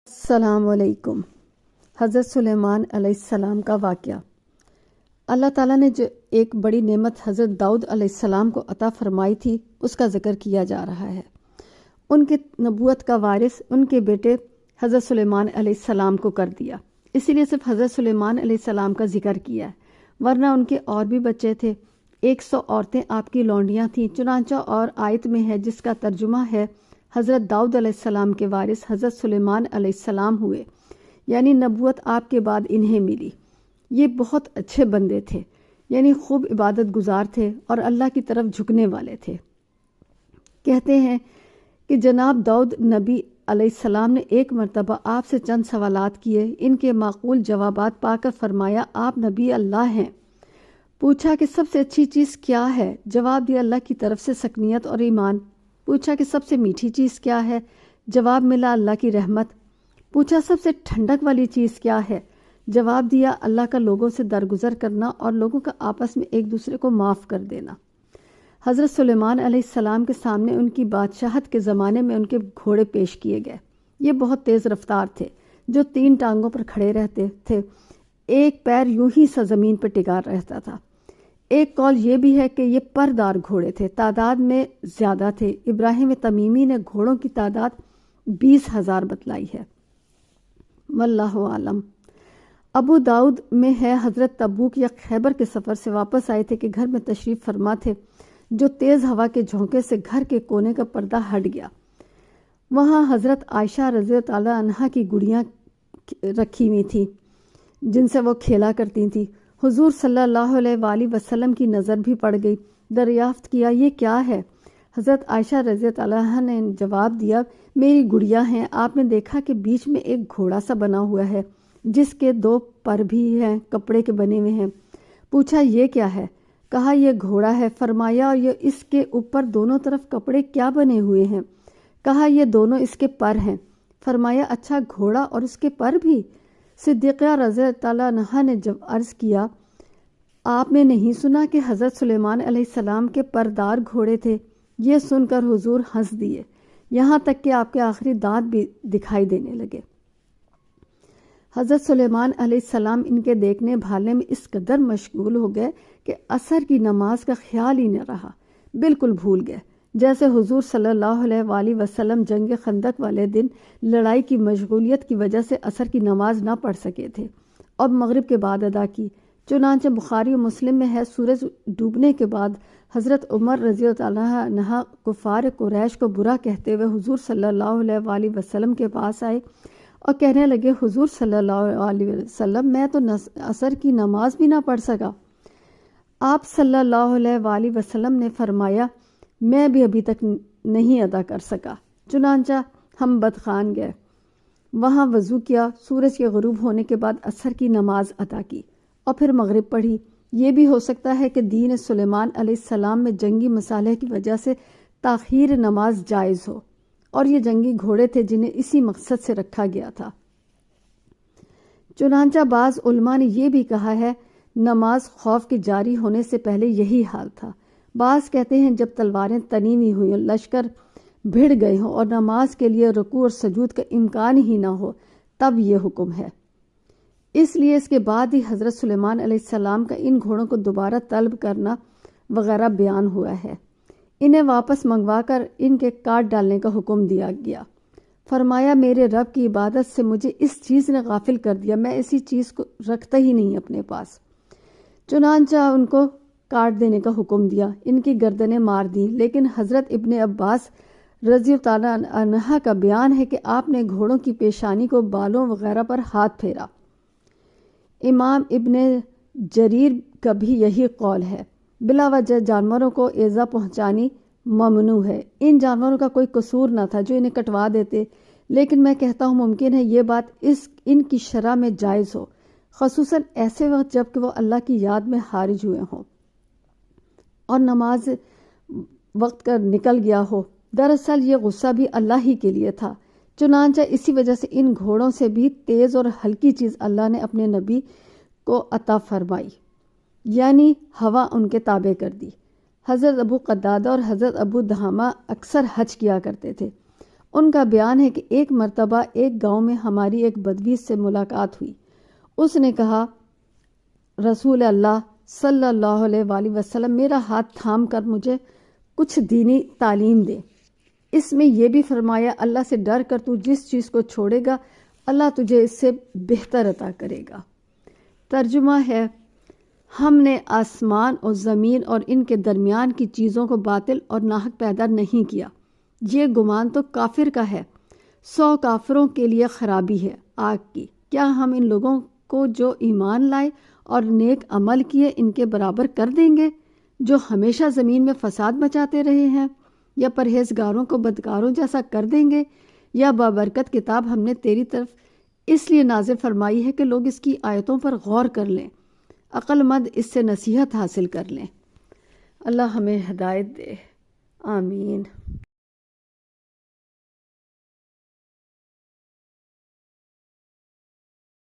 السلام علیکم۔ حضرت سلیمان علیہ السلام کا واقعہ۔ اللہ تعالیٰ نے جو ایک بڑی نعمت حضرت داؤد علیہ السلام کو عطا فرمائی تھی اس کا ذکر کیا جا رہا ہے۔ ان کے نبوت کا وارث ان کے بیٹے حضرت سلیمان علیہ السلام کو کر دیا، اسی لیے صرف حضرت سلیمان علیہ السلام کا ذکر کیا ہے، ورنہ ان کے اور بھی بچے تھے۔ 100 عورتیں آپ کی لونڈیاں تھیں، چنانچہ اور آیت میں ہے جس کا ترجمہ ہے حضرت داؤد علیہ السلام کے وارث حضرت سلیمان علیہ السلام ہوئے، یعنی نبوت آپ کے بعد انہیں ملی۔ یہ بہت اچھے بندے تھے، یعنی خوب عبادت گزار تھے اور اللہ کی طرف جھکنے والے تھے۔ کہتے ہیں کہ جناب داؤد نبی علیہ السلام نے ایک مرتبہ آپ سے چند سوالات کیے، ان کے معقول جوابات پا کر فرمایا آپ نبی اللہ ہیں۔ پوچھا کہ سب سے اچھی چیز کیا ہے؟ جواب دیا اللہ کی طرف سے سکنیت اور ایمان۔ پوچھا کہ سب سے میٹھی چیز کیا ہے؟ جواب ملا اللہ کی رحمت۔ پوچھا سب سے ٹھنڈک والی چیز کیا ہے؟ جواب دیا اللہ کا لوگوں سے درگزر کرنا اور لوگوں کا آپس میں ایک دوسرے کو معاف کر دینا۔ حضرت سلیمان علیہ السلام کے سامنے ان کی بادشاہت کے زمانے میں ان کے گھوڑے پیش کیے گئے۔ یہ بہت تیز رفتار تھے، جو 3 ٹانگوں پر کھڑے رہتے تھے، ایک پیر یوں ہی سا زمین پر ٹکا رہتا تھا۔ ایک قول یہ بھی ہے کہ یہ پردار گھوڑے تھے، تعداد میں زیادہ تھے۔ ابراہیم تمیمی نے گھوڑوں کی تعداد 20,000 بتلائی ہے، واللہ عالم۔ ابو داؤد میں ہے حضرت تبوک یا خیبر کے سفر سے واپس آئے تھے کہ گھر میں تشریف فرما تھے، جو تیز ہوا کے جھونکے سے گھر کے کونے کا پردہ ہٹ گیا۔ وہاں حضرت عائشہ رضی اللہ عنہا کی گڑیاں رکھی ہوئی تھیں جن سے وہ کھیلا کرتی تھیں۔ حضور صلی اللہ علیہ وآلہ وسلم کی نظر بھی پڑ گئی۔ دریافت کیا یہ کیا ہے؟ حضرت عائشہ رضی اللہ عنہا نے جواب دیا میری گڑیاں ہیں۔ آپ نے دیکھا کہ بیچ میں ایک گھوڑا سا بنا ہوا ہے جس کے 2 پر بھی ہیں، کپڑے کے بنے ہوئے ہیں۔ پوچھا یہ کیا ہے؟ کہا یہ گھوڑا ہے۔ فرمایا اور یہ اس کے اوپر دونوں طرف کپڑے کیا بنے ہوئے ہیں؟ کہا یہ دونوں اس کے پر ہیں۔ فرمایا اچھا گھوڑا اور اس کے پر بھی؟ صدیقہ رضی اللہ عنہا نے جب عرض کیا آپ نے نہیں سنا کہ حضرت سلیمان علیہ السلام کے پردار گھوڑے تھے؟ یہ سن کر حضور ہنس دیے، یہاں تک کہ آپ کے آخری دانت بھی دکھائی دینے لگے۔ حضرت سلیمان علیہ السلام ان کے دیکھنے بھالنے میں اس قدر مشغول ہو گئے کہ عصر کی نماز کا خیال ہی نہ رہا، بالکل بھول گئے۔ جیسے حضور صلی اللہ علیہ وآلہ وسلم جنگ خندق والے دن لڑائی کی مشغولیت کی وجہ سے عصر کی نماز نہ پڑھ سکے تھے اور مغرب کے بعد ادا کی۔ چنانچہ بخاری و مسلم میں ہے سورج ڈوبنے کے بعد حضرت عمر رضی اللہ عنہ کفار قریش کو برا کہتے ہوئے حضور صلی اللہ علیہ وآلہ وسلم کے پاس آئے اور کہنے لگے حضور صلی اللہ علیہ وسلم میں تو عصر کی نماز بھی نہ پڑھ سکا۔ آپ صلی اللہ علیہ وآلہ وسلم نے فرمایا میں بھی ابھی تک نہیں ادا کر سکا۔ چنانچہ ہم بدخان گئے، وہاں وضو کیا، سورج کے غروب ہونے کے بعد عصر کی نماز ادا کی اور پھر مغرب پڑھی۔ یہ بھی ہو سکتا ہے کہ دین سلیمان علیہ السلام میں جنگی مصالح کی وجہ سے تاخیر نماز جائز ہو، اور یہ جنگی گھوڑے تھے جنہیں اسی مقصد سے رکھا گیا تھا۔ چنانچہ بعض علماء نے یہ بھی کہا ہے نماز خوف کے جاری ہونے سے پہلے یہی حال تھا۔ بعض کہتے ہیں جب تلواریں تنی ہوئی ہوئیں، لشکر بھیڑ گئے ہوں اور نماز کے لیے رکوع اور سجود کا امکان ہی نہ ہو، تب یہ حکم ہے۔ اس لیے اس کے بعد ہی حضرت سلیمان علیہ السلام کا ان گھوڑوں کو دوبارہ طلب کرنا وغیرہ بیان ہوا ہے۔ انہیں واپس منگوا کر ان کے کاٹ ڈالنے کا حکم دیا گیا۔ فرمایا میرے رب کی عبادت سے مجھے اس چیز نے غافل کر دیا، میں اسی چیز کو رکھتا ہی نہیں اپنے پاس۔ چنانچہ ان کو کاٹ دینے کا حکم دیا، ان کی گردنیں مار دیں۔ لیکن حضرت ابن عباس رضی اللہ عنہ کا بیان ہے کہ آپ نے گھوڑوں کی پیشانی کو بالوں وغیرہ پر ہاتھ پھیرا۔ امام ابن جریر کا بھی یہی قول ہے۔ بلا وجہ جانوروں کو ایذا پہنچانی ممنوع ہے۔ ان جانوروں کا کوئی قصور نہ تھا جو انہیں کٹوا دیتے، لیکن میں کہتا ہوں ممکن ہے یہ بات ان کی شرع میں جائز ہو، خصوصاً ایسے وقت جب کہ وہ اللہ کی یاد میں حارج ہوئے ہوں اور نماز وقت کا نکل گیا ہو۔ دراصل یہ غصہ بھی اللہ ہی کے لیے تھا، چنانچہ اسی وجہ سے ان گھوڑوں سے بھی تیز اور ہلکی چیز اللہ نے اپنے نبی کو عطا فرمائی، یعنی ہوا ان کے تابع کر دی۔ حضرت ابو قتادہ اور حضرت ابو دہامہ اکثر حج کیا کرتے تھے ان کا بیان ہے کہ ایک مرتبہ ایک گاؤں میں ہماری ایک بدوی سے ملاقات ہوئی۔ اس نے کہا، رسول اللہ صلی اللہ علیہ وآلہ وسلم میرا ہاتھ تھام کر مجھے کچھ دینی تعلیم دے۔ اس میں یہ بھی فرمایا، اللہ سے ڈر کر تو جس چیز کو چھوڑے گا اللہ تجھے اس سے بہتر عطا کرے گا۔ ترجمہ ہے، ہم نے آسمان اور زمین اور ان کے درمیان کی چیزوں کو باطل اور ناحق پیدا نہیں کیا۔ یہ گمان تو کافر کا ہے، 100 کافروں کے لیے خرابی ہے آگ کی۔ کیا ہم ان لوگوں کو جو ایمان لائے اور نیک عمل کیے ان کے برابر کر دیں گے جو ہمیشہ زمین میں فساد مچاتے رہے ہیں؟ یا پرہیزگاروں کو بدکاروں جیسا کر دیں گے؟ یا بابرکت کتاب ہم نے تیری طرف اس لیے نازل فرمائی ہے کہ لوگ اس کی آیتوں پر غور کر لیں، عقل مند اس سے نصیحت حاصل کر لیں۔ اللہ ہمیں ہدایت دے، آمین۔